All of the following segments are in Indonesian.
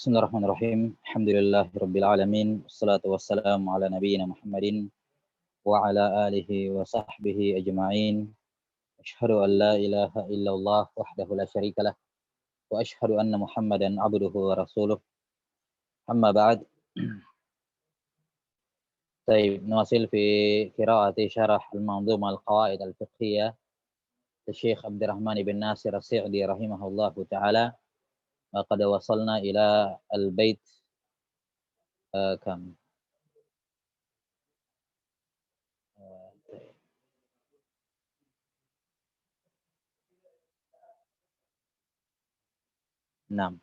Bismillahirrahmanirrahim. Alhamdulillahirabbil alamin. Wassalatu wassalamu ala nabiyyina Muhammadin wa ala alihi wa sahbihi ajma'in. Asyhadu an la ilaha illallah wahdahu la syarikalah wa asyhadu anna Muhammadan abduhu wa rasuluh. Amma ba'd. طيب نواصل في قراءة شرح المنظومة القواعد الفقهية للشيخ عبد الرحمن بن ناصر السعدي رحمه الله تعالى. وقد وصلنا إلى البيت كم؟ نعم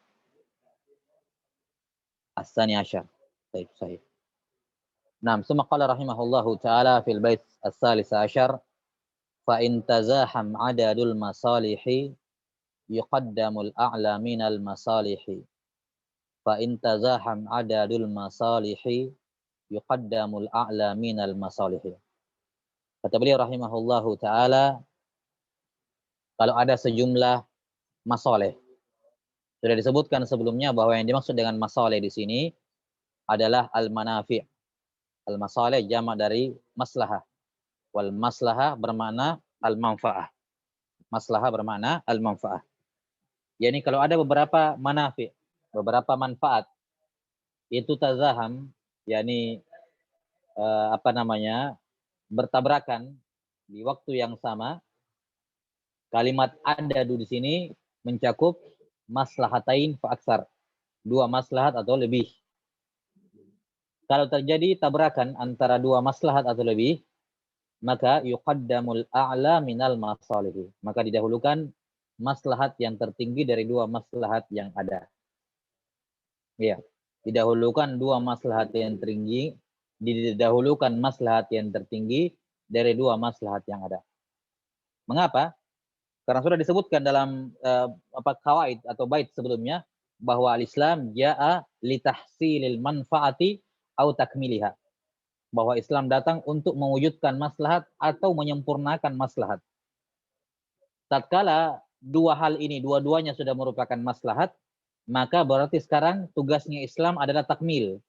الثاني عشر. طيب صحيح. نعم ثم قال رحمه الله تعالى في البيت الثالث عشر فإن تزاحم عدد المصالح يقدم الأعلى من المصالح فإن تزاحم عدد المصالح يقدم الأعلى من المصالح. Kata beliau rahimahullahu ta'ala, kalau ada sejumlah masalih, sudah disebutkan sebelumnya bahwa yang dimaksud dengan masalih di sini adalah al-manafi'. Al-masalih jamak dari maslahah. Wal maslahah bermakna al-manfa'ah. Maslahah bermakna al-manfa'ah. Yani kalau ada beberapa manafi', beberapa manfaat, itu tazaham, yani bertabrakan di waktu yang sama. Kalimat adadu di sini mencakup maslahatain fa aksar, dua maslahat atau lebih. Kalau terjadi tabrakan antara dua maslahat atau lebih, maka yuqaddamul a'la minal masalih, maka didahulukan maslahat yang tertinggi dari dua maslahat yang ada. Ya, didahulukan dua maslahat yang tertinggi, didahulukan maslahat yang tertinggi dari dua maslahat yang ada. Mengapa? Karena sudah disebutkan dalam kawaid atau bait sebelumnya bahwa al-Islam ja'a litahsilil manfaati au takmiliha. Bahwa Islam datang untuk mewujudkan maslahat atau menyempurnakan maslahat. Tatkala dua hal ini dua-duanya sudah merupakan maslahat, maka berarti sekarang tugasnya Islam adalah takmil,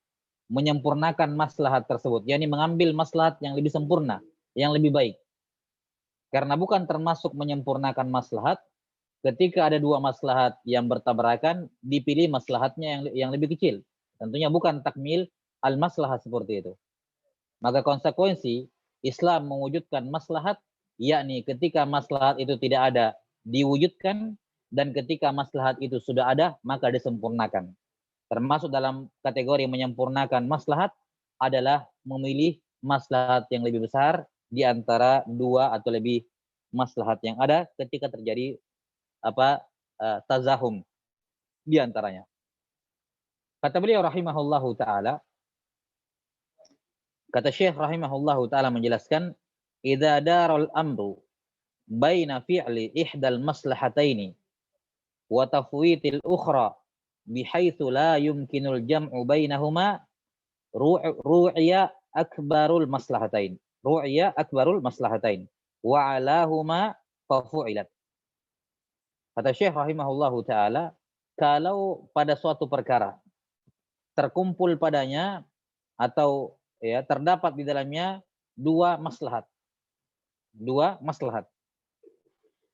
menyempurnakan maslahat tersebut, yakni mengambil maslahat yang lebih sempurna, yang lebih baik. Karena bukan termasuk menyempurnakan maslahat ketika ada dua maslahat yang bertabrakan, dipilih maslahatnya yang lebih kecil. Tentunya bukan takmil al-maslahat seperti itu. Maka konsekuensi Islam mewujudkan maslahat, yakni ketika maslahat itu tidak ada, diwujudkan, dan ketika maslahat itu sudah ada, maka disempurnakan. Termasuk dalam kategori menyempurnakan maslahat adalah memilih maslahat yang lebih besar di antara dua atau lebih maslahat yang ada ketika terjadi tazahum di antaranya. Kata beliau rahimahullahu ta'ala, kata Syekh rahimahullahu ta'ala menjelaskan, idza daral amru baina fi'li ihdal maslahataini wa tafwitil ukhra bihaitsu la yumkinul jam'u bainahuma ru'ya akbarul maslahatain. Ru'ya akbarul maslahatain wa alahuma fafu'ilat. Kata Syekh rahimahullahu ta'ala, kalau pada suatu perkara terkumpul padanya atau terdapat di dalamnya dua maslahat. Dua maslahat.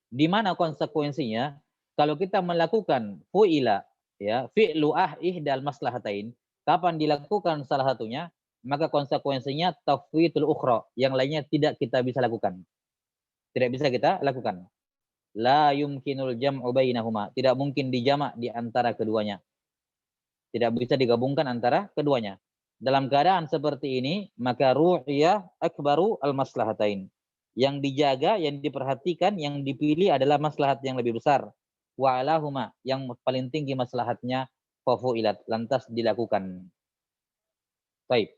Di mana konsekuensinya kalau kita melakukan fu'ila, fi'lu ihdal maslahatain, kapan dilakukan salah satunya, maka konsekuensinya tafwitul ukhra, yang lainnya tidak kita bisa lakukan. Tidak bisa kita lakukan. La yumkinul jam'u bainahuma, tidak mungkin dijamak di antara keduanya. Tidak bisa digabungkan antara keduanya. Dalam keadaan seperti ini, maka ru'ya akbaru al-maslahatain. Yang dijaga, yang diperhatikan, yang dipilih adalah maslahat yang lebih besar. Wa alahuma, yang paling tinggi maslahatnya, fafu'ilat, lantas dilakukan. Baik.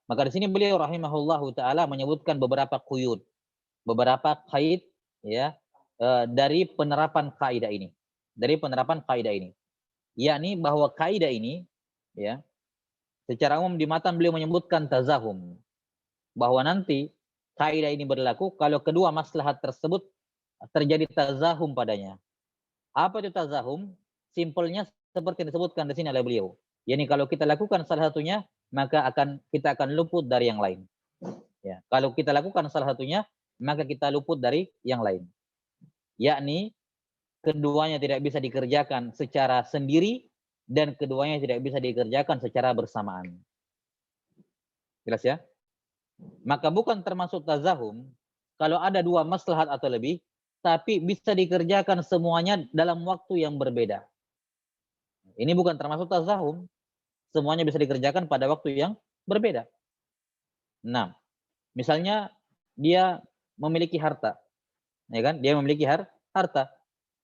Maka di sini beliau rahimahullahu ta'ala menyebutkan beberapa quyud, beberapa kait dari penerapan kaidah ini. Dari penerapan kaidah ini. Yakni bahwa kaidah ini, secara umum di matan beliau menyebutkan tazahum. Bahwa nanti kaidah ini berlaku kalau kedua maslahat tersebut terjadi tazahum padanya. Apa itu tazahum? Simpelnya seperti disebutkan di sini oleh beliau. Yani kalau kita lakukan salah satunya, maka kita akan luput dari yang lain. Ya, kalau kita lakukan salah satunya, maka kita luput dari yang lain. Yakni keduanya tidak bisa dikerjakan secara sendiri dan keduanya tidak bisa dikerjakan secara bersamaan. Jelas ya? Maka bukan termasuk tazahum kalau ada dua maslahat atau lebih, tapi bisa dikerjakan semuanya dalam waktu yang berbeda. Ini bukan termasuk tazahum. Semuanya bisa dikerjakan pada waktu yang berbeda. Nah, misalnya dia memiliki harta, ya kan? Dia memiliki harta.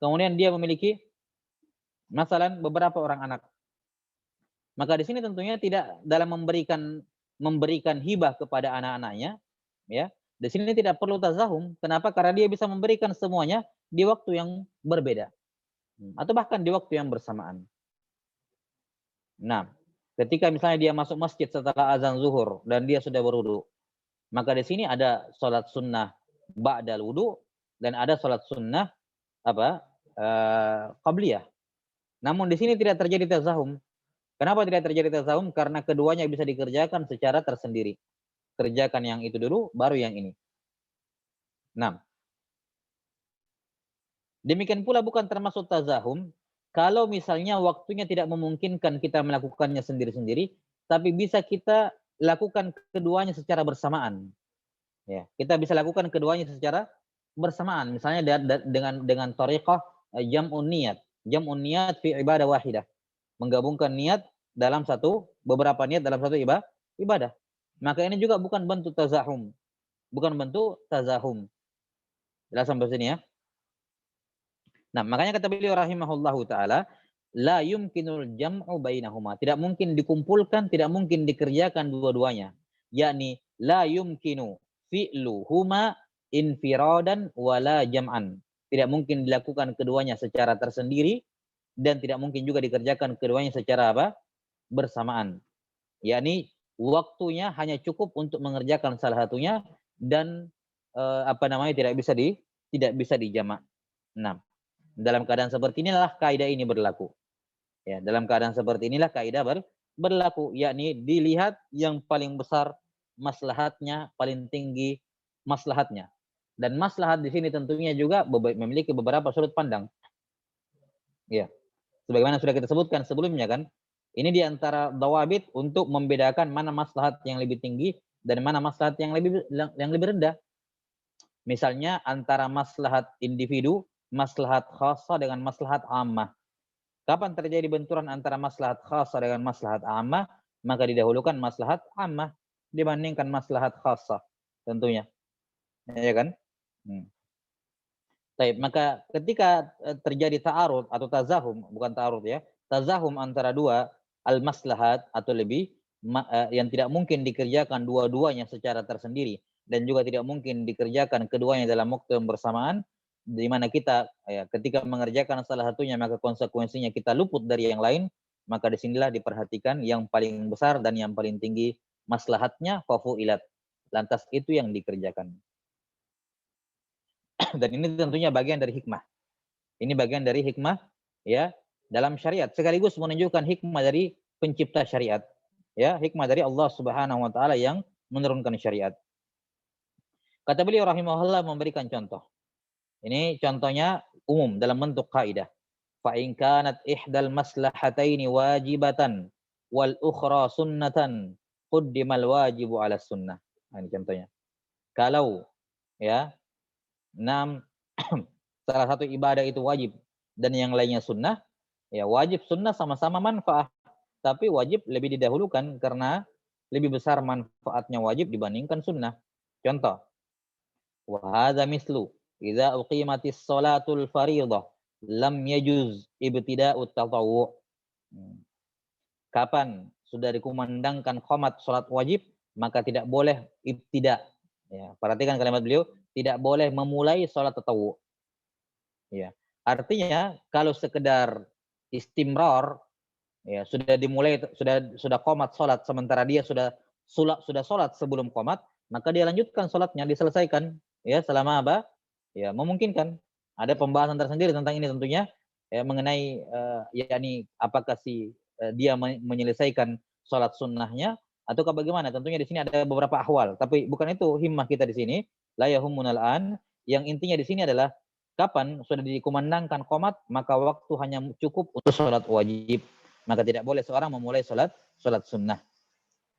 Kemudian dia memiliki masalan beberapa orang anak. Maka di sini tentunya tidak dalam memberikan hibah kepada anak-anaknya, ya. Di sini tidak perlu tazahum. Kenapa? Karena dia bisa memberikan semuanya di waktu yang berbeda. Atau bahkan di waktu yang bersamaan. Nah, ketika misalnya dia masuk masjid setelah azan zuhur dan dia sudah berwudu, maka di sini ada sholat sunnah ba'dal wudu dan ada sholat sunnah qabliyah. Namun di sini tidak terjadi tazahum. Kenapa tidak terjadi tazahum? Karena keduanya bisa dikerjakan secara tersendiri. Kerjakan yang itu dulu, baru yang ini. Nah, demikian pula bukan termasuk tazahum kalau misalnya waktunya tidak memungkinkan kita melakukannya sendiri-sendiri, tapi bisa kita lakukan keduanya secara bersamaan. Ya, kita bisa lakukan keduanya secara bersamaan. Misalnya dengan thariqah jam'un niyat fi ibadah wahidah. Menggabungkan niat dalam beberapa niat dalam satu ibadah. Maka ini juga bukan bentuk tazahum. Bukan bentuk tazahum. Jelas sampai sini ya? Nah, makanya kata beliau rahimahullahu taala, la yumkinul jam'u bainahuma. Tidak mungkin dikumpulkan, tidak mungkin dikerjakan dua-duanya. Yakni la yumkinu fi'luhuma infiradan wala jam'an. Tidak mungkin dilakukan keduanya secara tersendiri dan tidak mungkin juga dikerjakan keduanya secara bersamaan. Yakni waktunya hanya cukup untuk mengerjakan salah satunya dan tidak bisa dijamak. Nah, dalam keadaan seperti inilah kaidah ini berlaku. Ya, dalam keadaan seperti inilah kaidah berlaku, yakni dilihat yang paling besar maslahatnya, paling tinggi maslahatnya. Dan maslahat di sini tentunya juga memiliki beberapa sudut pandang. Ya. Sebagaimana sudah kita sebutkan sebelumnya kan, ini di antara dawabit untuk membedakan mana maslahat yang lebih tinggi dan mana maslahat yang lebih rendah. Misalnya antara maslahat individu, maslahat khassa dengan maslahat ammah. Kapan terjadi benturan antara maslahat khassa dengan maslahat ammah, maka didahulukan maslahat ammah dibandingkan maslahat khassa tentunya. Ya kan? Baik, maka ketika terjadi ta'arud atau tazahum, bukan ta'arud ya, tazahum antara dua al-maslahat atau lebih yang tidak mungkin dikerjakan dua-duanya secara tersendiri dan juga tidak mungkin dikerjakan keduanya dalam waktu yang bersamaan, di mana kita ketika mengerjakan salah satunya maka konsekuensinya kita luput dari yang lain, maka disinilah diperhatikan yang paling besar dan yang paling tinggi maslahatnya fafu'ilat. Lantas itu yang dikerjakan. Dan ini tentunya bagian dari hikmah. Ini bagian dari hikmah ya dalam syariat, sekaligus menunjukkan hikmah dari pencipta syariat. Ya, hikmah dari Allah Subhanahu wa taala yang menurunkan syariat. Kata beliau rahimahullah memberikan contoh. Ini contohnya umum dalam bentuk kaidah. Fa in kanat ihdal maslahataini wajibatan wal ukhra sunnatan quddimal wajibu 'ala sunnah. Nah, ini contohnya. Kalau ya 6 salah satu ibadah itu wajib dan yang lainnya sunnah, ya wajib sunnah sama-sama manfaat, tapi wajib lebih didahulukan karena lebih besar manfaatnya wajib dibandingkan sunnah. Contoh, wa hadza mislu idza uqimatis shalatul fardhah lam yajuz ibtida'ut tatawwu. Kapan sudah dikumandangkan qomat salat wajib, maka tidak boleh ibtida. Ya, perhatikan kalimat beliau, tidak boleh memulai salat tatawwu. Ya. Artinya kalau sekedar istimrar ya sudah dimulai sudah qomat salat sementara dia sudah salat sebelum qomat, maka dia lanjutkan salatnya, diselesaikan ya selama apa? Ya memungkinkan. Ada pembahasan tersendiri tentang ini tentunya mengenai yakni apakah dia menyelesaikan sholat sunnahnya ataukah bagaimana. Tentunya di sini ada beberapa ahwal, tapi bukan itu himmah kita di sini. La yahummunal an. Yang intinya di sini adalah kapan sudah dikumandangkan qomat, maka waktu hanya cukup untuk sholat wajib. Maka tidak boleh seorang memulai sholat sunnah.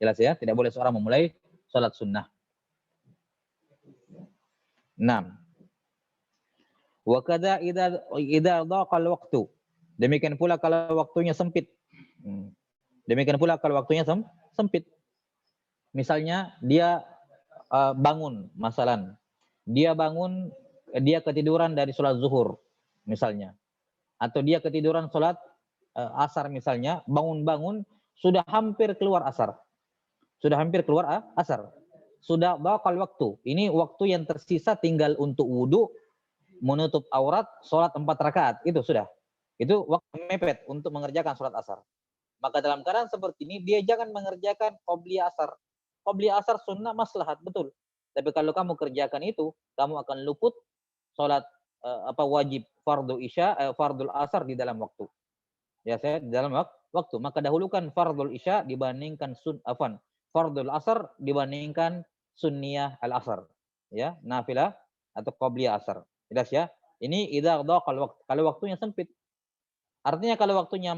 Jelas ya? Tidak boleh seorang memulai sholat sunnah. 6. Wa kadza idza dhaqal waktu. Demikian pula kalau waktunya sempit. Demikian pula kalau waktunya sempit. Misalnya dia bangun, masalan. Dia bangun, dia ketiduran dari sholat zuhur, misalnya. Atau dia ketiduran sholat asar misalnya, bangun-bangun, sudah hampir keluar asar. Sudah hampir keluar asar. Sudah bakal waktu. Ini waktu yang tersisa tinggal untuk wudhu, menutup aurat, sholat 4 rakaat. Itu sudah. Itu waktu mepet untuk mengerjakan sholat asar. Maka dalam keadaan seperti ini, dia jangan mengerjakan qobliyah asar. Qobliyah asar sunnah maslahat, betul. Tapi kalau kamu kerjakan itu, kamu akan luput sholat wajib fardhu isya, fardhul asar di dalam waktu. Ya, saya di dalam waktu. Maka dahulukan fardhul isya dibandingkan fardhul asar dibandingkan sunniyah al asar. Ya, nafilah atau qobliyah asar. Jelas ya? Ini idza dhaqal waqt. Kalau waktunya sempit. Artinya kalau waktunya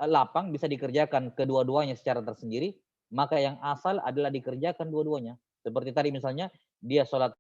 lapang bisa dikerjakan kedua-duanya secara tersendiri, maka yang asal adalah dikerjakan dua-duanya. Seperti tadi misalnya dia sholat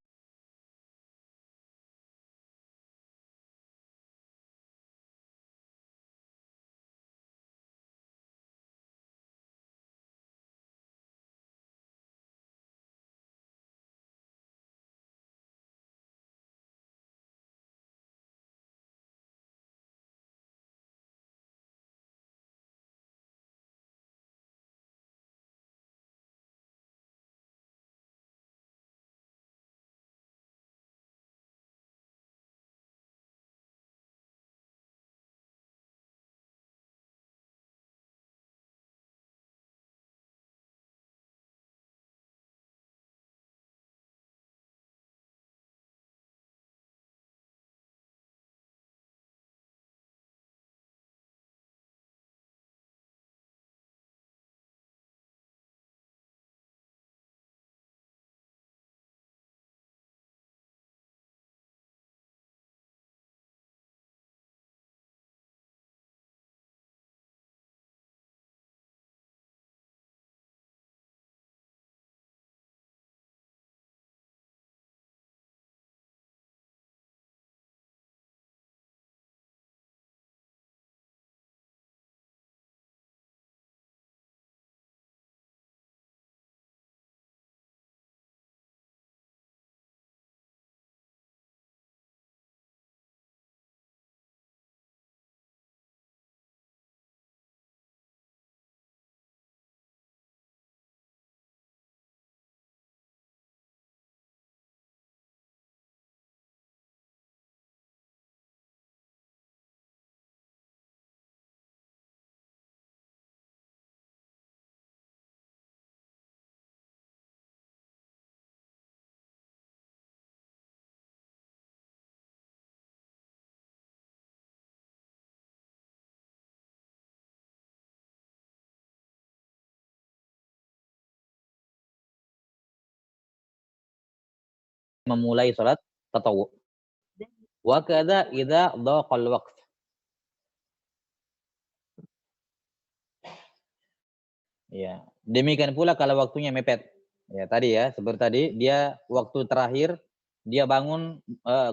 memulai sholat tatawwu. Wa kadza idza dhaqal waqt. Ya, demikian pula kalau waktunya mepet. Ya, tadi ya, seperti tadi dia waktu terakhir dia bangun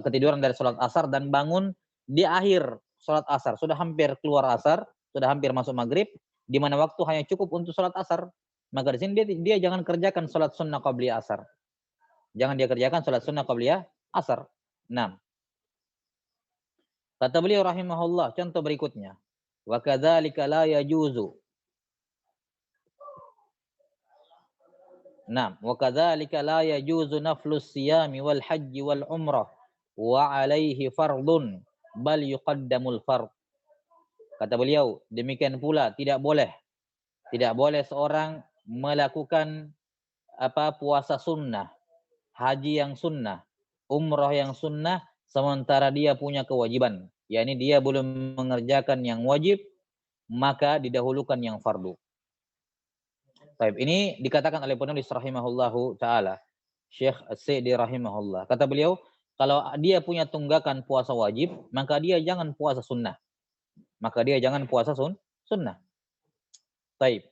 ketiduran dari sholat asar dan bangun di akhir sholat asar, sudah hampir keluar asar, sudah hampir masuk maghrib, di mana waktu hanya cukup untuk sholat asar. Maka di sini dia jangan kerjakan sholat sunnah qabliyah asar. Jangan dia kerjakan sholat sunnah qabliyah asar. 6. Kata beliau rahimahullah, contoh berikutnya. Wa kadzalika la yajuzu. Nah, wa kadzalika la yajuzu naflus siyami wal hajji wal umrah wa alaihi fardun bal yuqaddamul fard. Kata beliau, demikian pula tidak boleh seorang melakukan puasa sunnah, haji yang sunnah, umrah yang sunnah sementara dia punya kewajiban, yakni dia belum mengerjakan yang wajib, maka didahulukan yang fardu. Baik, ini dikatakan oleh penulis rahimahullahu taala, Syekh As-Sa'di rahimahullah. Kata beliau, kalau dia punya tunggakan puasa wajib, maka dia jangan puasa sunnah. Maka dia jangan puasa sunnah. Baik.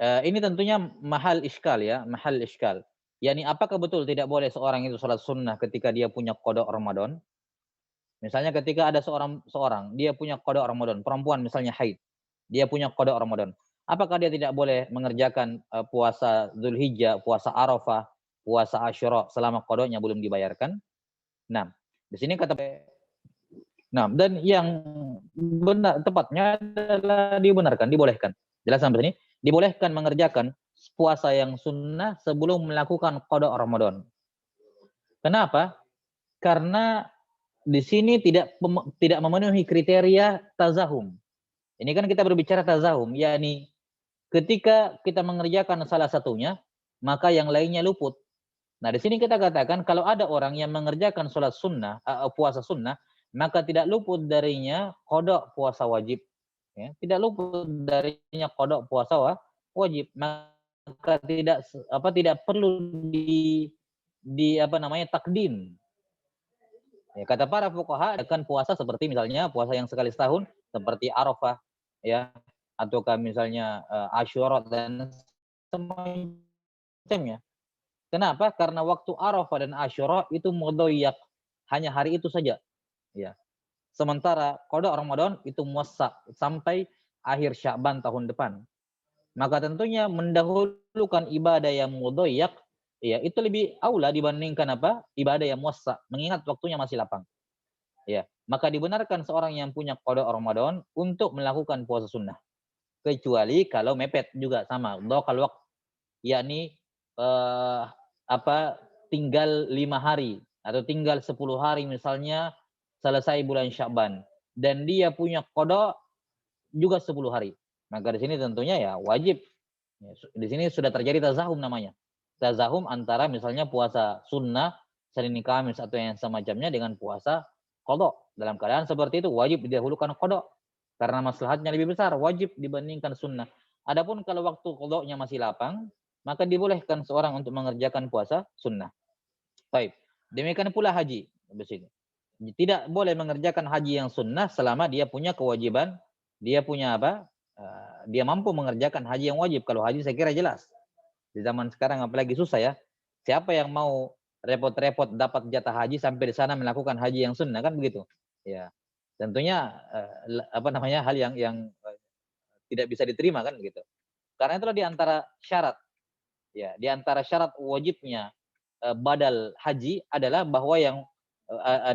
Ini tentunya mahal iskal ya, mahal iskal. Yani apakah betul tidak boleh seorang itu salat sunnah ketika dia punya qada Ramadan? Misalnya ketika ada seorang dia punya qada Ramadan, perempuan misalnya haid, dia punya qada Ramadan. Apakah dia tidak boleh mengerjakan puasa Dzulhijjah, puasa Arafah, puasa Asyura selama qadanya belum dibayarkan? Nah, di sini kata dan yang benar tepatnya adalah dibenarkan, dibolehkan. Jelas sampai sini? Dibolehkan mengerjakan puasa yang sunnah sebelum melakukan qada Ramadan. Kenapa? Karena di sini tidak memenuhi kriteria tazahum. Ini kan kita berbicara tazahum, yakni ketika kita mengerjakan salah satunya, maka yang lainnya luput. Nah, di sini kita katakan kalau ada orang yang mengerjakan sholat sunnah, puasa sunnah, maka tidak luput darinya qada puasa wajib. Ya, tidak luput darinya qada puasa wajib. Maka tidak perlu takdim. Ya, kata para fuqaha akan puasa seperti misalnya puasa yang sekali setahun seperti Arafah ya, ataukah misalnya Asyura dan semacamnya. Kenapa? Karena waktu Arafah dan Asyura itu mudhayyak, hanya hari itu saja. Ya. Sementara qada Ramadan itu muwassa sampai akhir Sya'ban tahun depan. Maka tentunya mendahulukan ibadah yang mudhayyak ya itu lebih aula dibandingkan ibadah yang muwassa, mengingat waktunya masih lapang. Ya, maka dibenarkan seorang yang punya qada Ramadan untuk melakukan puasa sunnah. Kecuali kalau mepet juga sama, dhaqal waqt, yakni tinggal 5 hari atau tinggal 10 hari misalnya selesai bulan Sya'ban dan dia punya qada juga 10 hari. Maka di sini tentunya ya wajib. Di sini sudah terjadi tazahum namanya. Tazahum antara misalnya puasa sunnah Senin Kamis atau yang semacamnya dengan puasa qada. Dalam keadaan seperti itu wajib didahulukan qada karena maslahatnya lebih besar, wajib dibandingkan sunnah. Adapun kalau waktu qadanya masih lapang, maka dibolehkan seorang untuk mengerjakan puasa sunnah. Baik. Demikian pula haji di sini. Tidak boleh mengerjakan haji yang sunnah selama dia punya kewajiban, dia punya dia mampu mengerjakan haji yang wajib. Kalau haji saya kira jelas. Di zaman sekarang apalagi susah ya. Siapa yang mau repot-repot dapat jatah haji sampai di sana melakukan haji yang sunnah kan begitu. Ya. Tentunya hal yang tidak bisa diterima kan begitu. Karena itulah di antara syarat ya, di antara syarat wajibnya badal haji adalah bahwa yang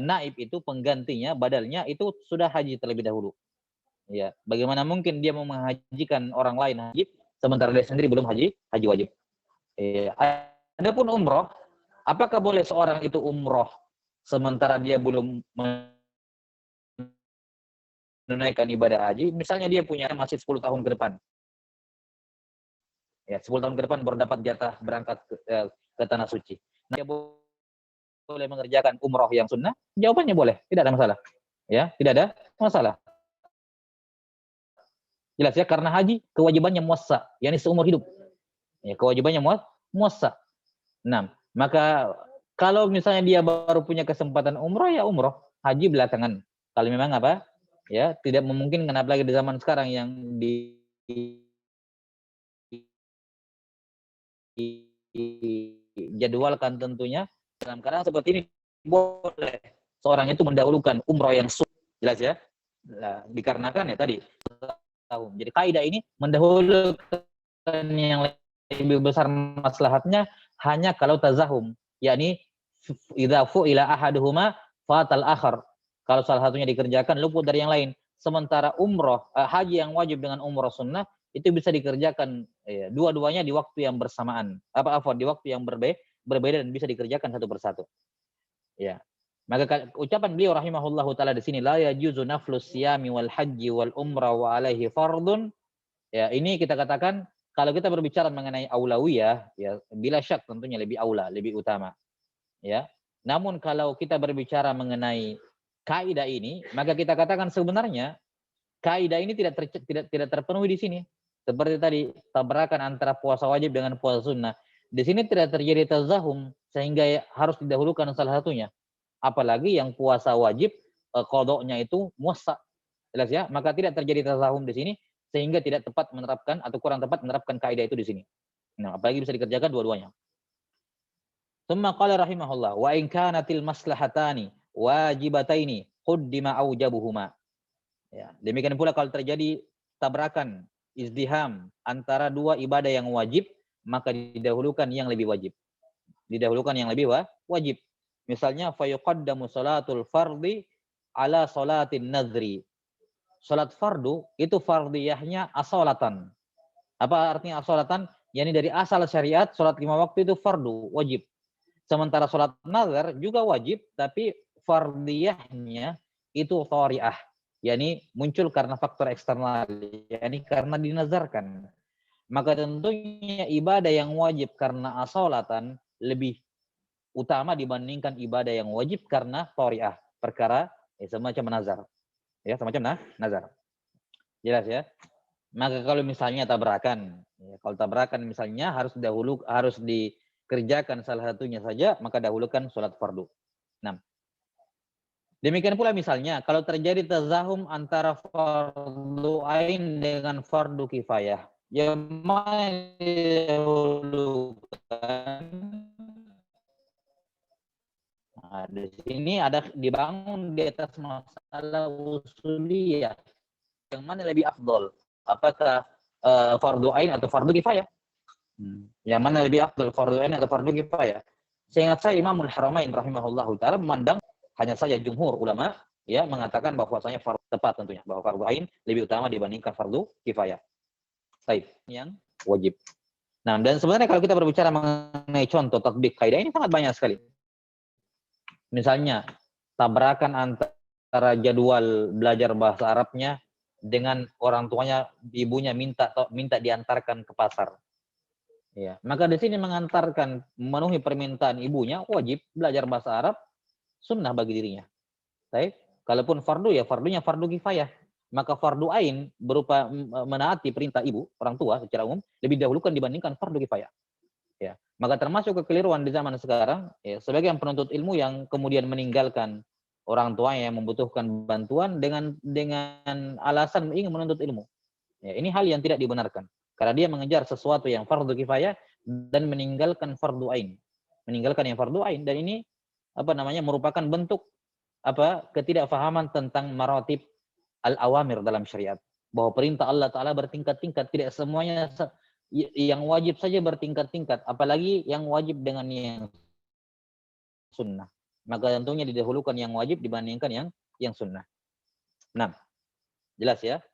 naib itu penggantinya badalnya itu sudah haji terlebih dahulu. Ya, bagaimana mungkin dia mau menghajikan orang lain haji sementara dia sendiri belum haji wajib. Ya, adapun umroh, apakah boleh seorang itu umroh sementara dia belum menunaikan ibadah haji? Misalnya dia punya masih 10 tahun ke depan. Ya, 10 tahun ke depan baru dapat jatah berangkat ke tanah suci. Nah, dia boleh mengerjakan umroh yang sunnah? Jawabannya boleh, tidak ada masalah. Ya, tidak ada masalah. Jelas ya, karena haji kewajibannya muwassa, yakni seumur hidup. Ya, kewajibannya muwassa. Nah, maka kalau misalnya dia baru punya kesempatan umroh ya umroh, haji belakangan. Kalau memang ya tidak memungkinkan apalagi di zaman sekarang yang dijadwalkan tentunya dalam keadaan seperti ini boleh seorang itu mendahulukan umroh yang sunnah. Jelas ya? Nah, dikarenakan ya tadi tahun. Jadi kaidah ini mendahulukan yang lebih besar maslahatnya hanya kalau tazahum, yakni idza fu'ila ahaduhuma fatal akhar. Kalau salah satunya dikerjakan luput dari yang lain. Sementara umroh haji yang wajib dengan umroh sunnah itu bisa dikerjakan dua-duanya di waktu yang bersamaan. Di waktu yang berbeda dan bisa dikerjakan satu persatu. Ya. Maka ucapan beliau rahimahullahu taala di sini la yajuzu naflus siyami wal haji wal umrah wa alaihi fardun. Ya, ini kita katakan kalau kita berbicara mengenai aulawiyah ya bila syak tentunya lebih aula, lebih utama. Ya. Namun kalau kita berbicara mengenai kaidah ini, maka kita katakan sebenarnya kaidah ini tidak terpenuhi di sini. Seperti tadi, tabrakan antara puasa wajib dengan puasa sunnah. Di sini tidak terjadi tazahum, sehingga harus didahulukan salah satunya. Apalagi yang puasa wajib, qadoknya itu muwassa. Jelas ya? Maka tidak terjadi tazahum di sini, sehingga tidak tepat menerapkan, atau kurang tepat menerapkan kaidah itu di sini. Nah, apalagi bisa dikerjakan dua-duanya. Tsumma qala rahimahullah, wa in kanatil maslahatani wajibataini quddima aujabuhuma. Ya, demikian pula kalau terjadi tabrakan, izdiham antara dua ibadah yang wajib, maka didahulukan yang lebih wajib. Didahulukan yang lebih wajib. Misalnya fayuqaddamu salatul fardhi ala salatin nadhri. Salat fardu itu fardiyahnya asolatan. Apa artinya asolatan? Yani dari asal syariat salat 5 waktu itu fardu, wajib. Sementara salat nazar juga wajib, tapi fardiyahnya itu thari'ah. Yani muncul karena faktor eksternal, yani karena dinazarkan. Maka tentunya ibadah yang wajib karena asolatan lebih utama dibandingkan ibadah yang wajib karena thari'ah, perkara semacam nazar. Ya, semacam nazar. Jelas ya? Maka kalau misalnya tabrakan, ya, kalau tabrakan misalnya harus dikerjakan salah satunya saja, maka dahulukan sholat fardu. Nah, demikian pula misalnya kalau terjadi tazahum antara fardu ain dengan fardu kifayah, yang mana didahulukan? Nah, di sini ada dibangun di atas masalah usuliyah. Yang mana lebih afdol? Apakah fardu ain atau fardu kifayah? Yang mana lebih afdol, fardu ain atau fardu kifayah? Seingat saya Imamul Haramain rahimahullahu taala memandang hanya saja jumhur ulama ya mengatakan bahwasanya fardu tepat tentunya bahwa fardu ain lebih utama dibandingkan fardu kifayah. Baik, yang wajib. Nah, dan sebenarnya kalau kita berbicara mengenai contoh tatbik kaidah ini sangat banyak sekali. Misalnya tabrakan antara jadwal belajar bahasa Arabnya dengan orang tuanya, ibunya minta diantarkan ke pasar. Ya, maka di sini mengantarkan, memenuhi permintaan ibunya, wajib belajar bahasa Arab, sunnah bagi dirinya. Baik, kalaupun fardu ya fardunya fardu kifayah. Maka fardu ain berupa menaati perintah ibu, orang tua secara umum lebih dahulukan dibandingkan fardu kifayah. Ya, maka termasuk kekeliruan di zaman sekarang, ya, sebagian penuntut ilmu yang kemudian meninggalkan orang tua yang membutuhkan bantuan dengan alasan ingin menuntut ilmu. Ya, ini hal yang tidak dibenarkan. Karena dia mengejar sesuatu yang fardu kifayah dan meninggalkan fardu ain. Meninggalkan yang fardu ain, dan ini merupakan bentuk ketidakfahaman tentang maratib al-awamir dalam syariat. Bahwa perintah Allah Ta'ala bertingkat-tingkat, tidak semuanya yang wajib saja bertingkat-tingkat, apalagi yang wajib dengan yang sunnah. Maka tentunya didahulukan yang wajib dibandingkan yang sunnah. Nah, jelas ya?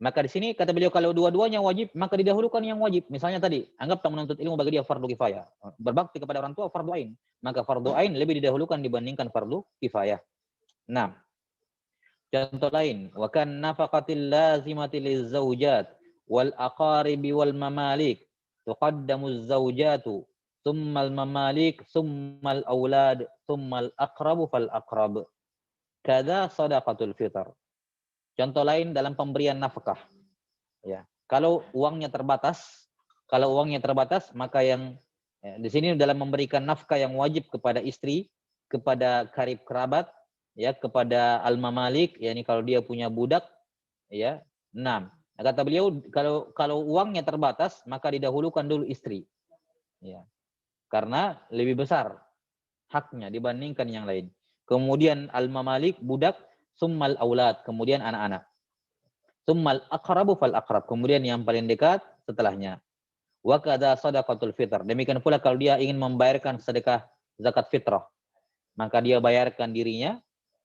Maka di sini kata beliau kalau dua-duanya wajib, maka didahulukan yang wajib. Misalnya tadi, anggap tak menuntut ilmu bagi dia fardu kifayah. Berbakti kepada orang tua fardu ain. Maka fardu ain lebih didahulukan dibandingkan fardu kifayah. Nah, contoh lain, wa kan nafaqatil lazimati lizaujat wal aqaribi wal mamalik tuqaddamu zaujatu thumma al mamalik thumma al aulad thumma al aqrabu fal aqrab. Kada sadaqatul fitr. Contoh lain dalam pemberian nafkah. Ya, kalau uangnya terbatas, maka di sini dalam memberikan nafkah yang wajib kepada istri, kepada karib kerabat, ya, kepada al-mamalik, yakni kalau dia punya budak, ya. Nah, kata beliau kalau uangnya terbatas, maka didahulukan dulu istri. Ya. Karena lebih besar haknya dibandingkan yang lain. Kemudian al-mamalik, budak, summal aulad, kemudian anak-anak. Summal aqrabu fal aqrab, kemudian yang paling dekat setelahnya. Wa kadza shadaqatul fitr. Demikian pula kalau dia ingin membayarkan sedekah zakat fitrah, maka dia bayarkan dirinya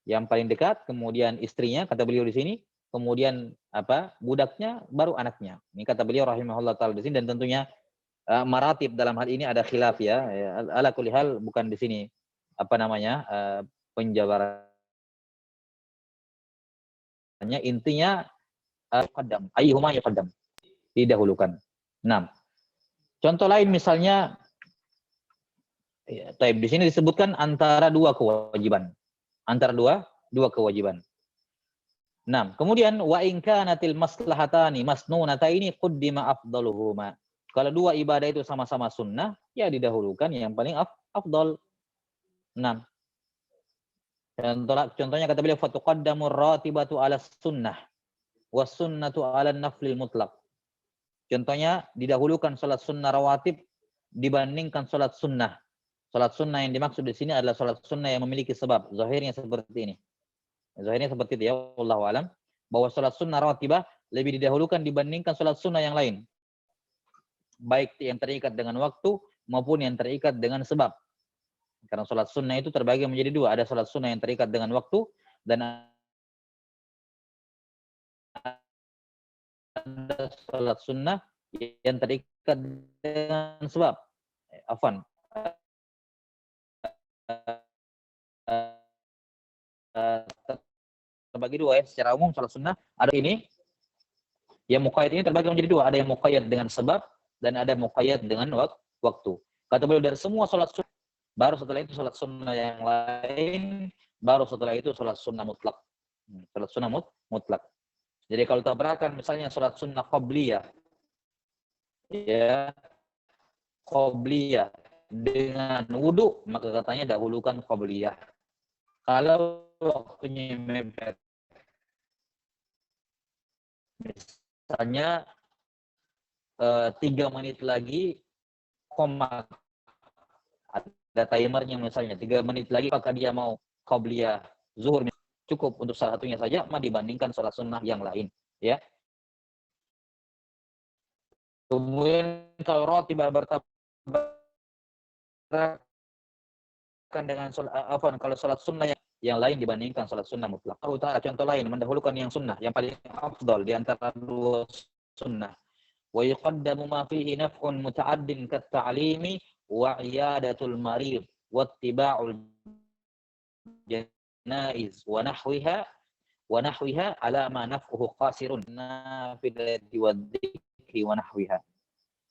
yang paling dekat, kemudian istrinya, kata beliau di sini, kemudian budaknya, baru anaknya. Ini kata beliau rahimahullah taala di sini, dan tentunya maratib dalam hal ini ada khilaf ya. Ala kulli hal bukan di sini penjabarannya, intinya qaddam, ayyuhuma yuqaddam, didahulukan. Nah, contoh lain misalnya ya, di sini disebutkan antara dua kewajiban. Antara dua dua kewajiban. Nah, kemudian wa in kanatil maslahatani masnunataini qaddima afdaluhuma. Kalau dua ibadah itu sama-sama sunnah, ya didahulukan yang paling afdal. Nah, contohnya kata beliau fatuqaddamur ratibatu 'ala sunnah was sunnatu 'ala naflil mutlaq. Contohnya didahulukan salat sunnah rawatib dibandingkan salat sunnah. Salat sunnah yang dimaksud di sini adalah salat sunnah yang memiliki sebab. Zahirnya seperti ini. Zahirnya seperti itu ya, wallahu alam, bahwa salat sunnah rawatibah lebih didahulukan dibandingkan salat sunnah yang lain. Baik yang terikat dengan waktu maupun yang terikat dengan sebab. Karena salat sunnah itu terbagi menjadi dua. Ada salat sunnah yang terikat dengan waktu dan ada salat sunnah yang terikat dengan sebab. Afwan. Terbagi dua ya, secara umum salat sunnah ada ini yang muqayyad ini terbagi menjadi dua, ada yang muqayyad dengan sebab dan ada muqayyad dengan waktu. Kata beliau dari semua salat sunnah, baru setelah itu salat sunnah yang lain, baru setelah itu salat sunnah mutlak. Salat sunnah mutlak. Jadi kalau kita perhatikan misalnya salat sunnah qabliyah, ya qabliyah dengan wudu, maka katanya dahulukan qabliyah. Kalau waktunya mepet, misalnya 3 menit lagi, ada timernya misalnya 3 menit lagi, apakah dia mau qabliyah zuhur cukup untuk salah satunya saja, maka dibandingkan sholat sunnah yang lain, ya. Kemudian kalau ratibah bertabrakan dengan kalau sholat sunnah yang lain dibandingkan sholat sunnah mutlak. Contoh lain mendahulukan yang sunnah, yang paling afdal di antara dua sunnah. Wa yuqaddamu ma fihi naf'un muta'addin kat-ta'limi wa iyadatul marid wa ittiba'ul janaiz wa nahwiha ala ma naf'uhu qasirun nafilati wa dzikri wa nahwiha.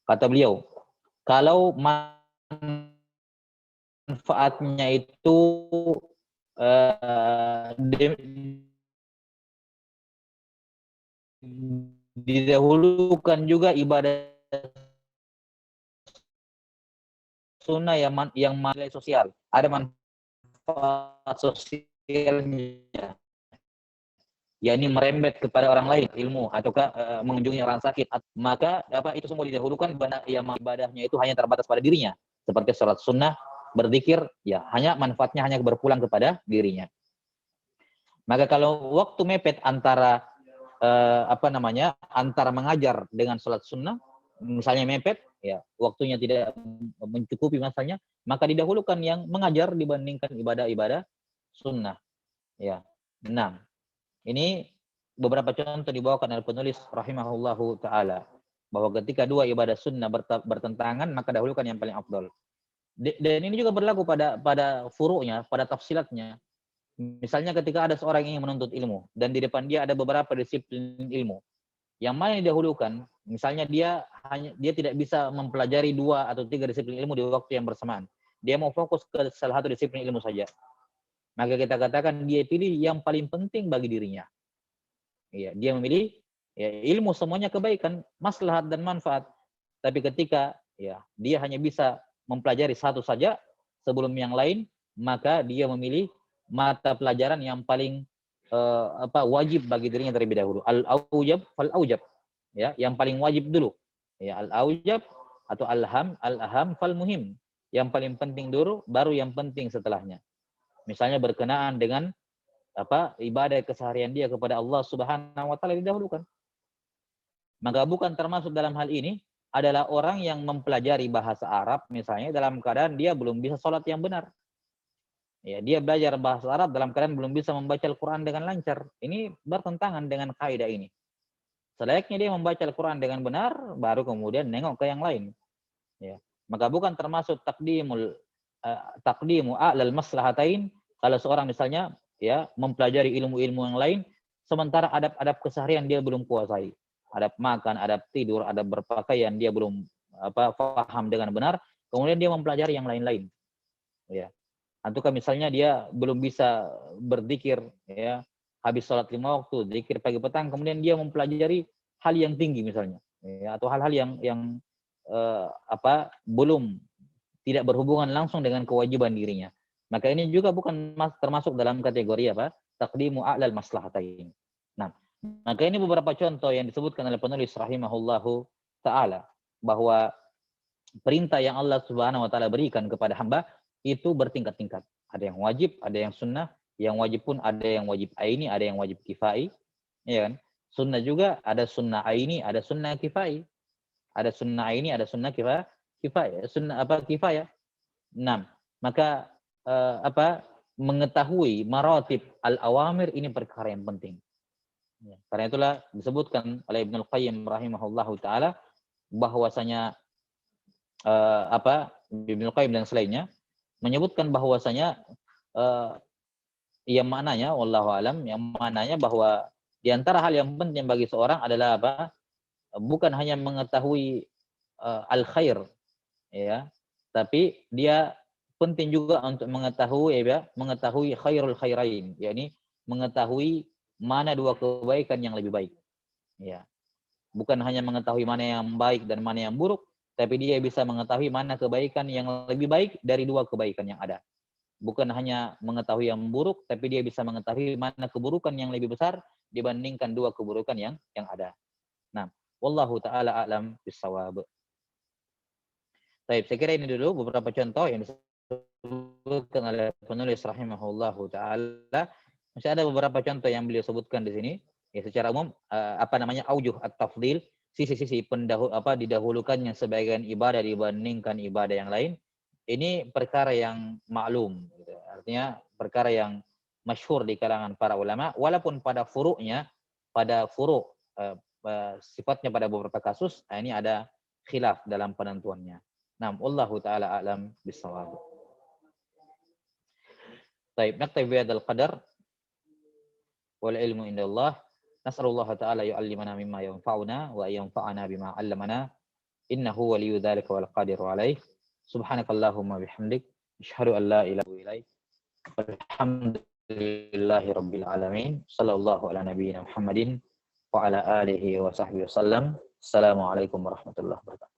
Kata beliau, kalau manfaatnya itu didahulukan juga ibadah sunnah yang nilai sosial, ada manfaat sosialnya, yakni merembet kepada orang lain ilmu ataukah mengunjungi orang sakit, maka itu semua didahulukan yang ibadahnya itu hanya terbatas pada dirinya, seperti salat sunnah, berzikir, ya hanya manfaatnya hanya berpulang kepada dirinya. Maka kalau waktu mepet antara antara mengajar dengan salat sunnah, misalnya mepet, ya waktunya tidak mencukupi masanya, maka didahulukan yang mengajar dibandingkan ibadah-ibadah sunnah. Ya, nah ini beberapa contoh dibawakan oleh penulis rahimahullahu taala bahwa ketika dua ibadah sunnah bertentangan maka dahulukan yang paling afdal. Dan ini juga berlaku pada furu'nya, pada tafsilatnya. Misalnya ketika ada seorang yang ingin menuntut ilmu dan di depan dia ada beberapa disiplin ilmu, yang mana yang didahulukan? Misalnya dia tidak bisa mempelajari 2 atau 3 disiplin ilmu di waktu yang bersamaan. Dia mau fokus ke salah satu disiplin ilmu saja. Maka kita katakan dia pilih yang paling penting bagi dirinya. Ya, dia memilih ilmu semuanya kebaikan, maslahat dan manfaat. Tapi ketika dia hanya bisa mempelajari satu saja sebelum yang lain, maka dia memilih mata pelajaran yang paling wajib bagi dirinya terlebih dahulu. Al-aujab fal aujab. Ya, yang paling wajib dulu. Ya, al-aujab atau al-aham fal muhim. Yang paling penting dulu, baru yang penting setelahnya. Misalnya berkenaan dengan ibadah keseharian dia kepada Allah Subhanahu wa taala didahulukan. Maka bukan termasuk dalam hal ini adalah orang yang mempelajari bahasa Arab misalnya dalam keadaan dia belum bisa sholat yang benar. Ya, dia belajar bahasa Arab dalam keadaan belum bisa membaca Al-Quran dengan lancar. Ini bertentangan dengan kaidah ini. Selayaknya dia membaca Al-Quran dengan benar, baru kemudian nengok ke yang lain. Ya. Maka bukan termasuk takdimu a'lal maslahatain kalau seorang misalnya mempelajari ilmu-ilmu yang lain, sementara adab-adab keseharian dia belum kuasai. Adab makan, adab tidur, adab berpakaian dia belum paham dengan benar, kemudian dia mempelajari yang lain-lain. Ya. Ataukah misalnya dia belum bisa berzikir, ya, habis sholat 5 waktu, zikir pagi petang, kemudian dia mempelajari hal yang tinggi misalnya, ya, atau hal-hal yang belum tidak berhubungan langsung dengan kewajiban dirinya. Maka ini juga bukan termasuk dalam kategori taqdimu a'lal maslahatain. Nah, maka ini beberapa contoh yang disebutkan oleh penulis rahimahullahu taala, bahwa perintah yang Allah Subhanahu wa taala berikan kepada hamba itu bertingkat-tingkat. Ada yang wajib, ada yang sunnah. Yang wajib pun ada yang wajib aini, ada yang wajib kifai, ya kan? Sunnah juga ada sunnah aini, ada sunnah kifai. Ada sunnah aini, ada sunnah kifai, sunnah kifayah. Nah, maka mengetahui maratib al-awamir ini perkara yang penting. Ya, karena itulah disebutkan oleh Ibnu Qayyim rahimahullahu taala bahwasanya Ibnu Qayyim dan selainnya menyebutkan bahwasanya yang maknanya wallahu alam, yang maknanya bahwa di antara hal yang penting bagi seorang adalah bukan hanya mengetahui al-khair, ya, tapi dia penting juga untuk mengetahui khairul khairain, yakni mengetahui mana dua kebaikan yang lebih baik. Ya. Bukan hanya mengetahui mana yang baik dan mana yang buruk, tapi dia bisa mengetahui mana kebaikan yang lebih baik dari dua kebaikan yang ada. Bukan hanya mengetahui yang buruk, tapi dia bisa mengetahui mana keburukan yang lebih besar dibandingkan dua keburukan yang ada. Nah, wallahu taala a'lam bissawab. Baik, saya kira ini dulu beberapa contoh yang disebutkan oleh penulis rahimahullahu taala. Masih ada beberapa contoh yang beliau sebutkan di sini. Ya, secara umum aujuh at-tafdil, sisi-sisi didahulukannya sebagian ibadah dibandingkan ibadah yang lain. Ini perkara yang maklum, gitu. Artinya perkara yang masyhur di kalangan para ulama, walaupun pada furu'nya, sifatnya pada beberapa kasus, ini ada khilaf dalam penentuannya. Nah, wallahu taala a'lam bissawab. Baik, naktafi bihadzal qadar wal ilmu indallah. Nas'alullah ta'ala yu'allimana mimma yanfa'una wa yanfa'ana bima 'allamana. Innahu waliyyu dzalika wal qadiru 'alaih. Subhanakallahumma bihamdik asyhadu an la ilaha illa anta alhamdulillahi rabbil alamin. Sallallahu ala nabiyyina Muhammadin wa ala alihi wa sahbihi wasallam. Assalamualaikum warahmatullahi wabarakatuh.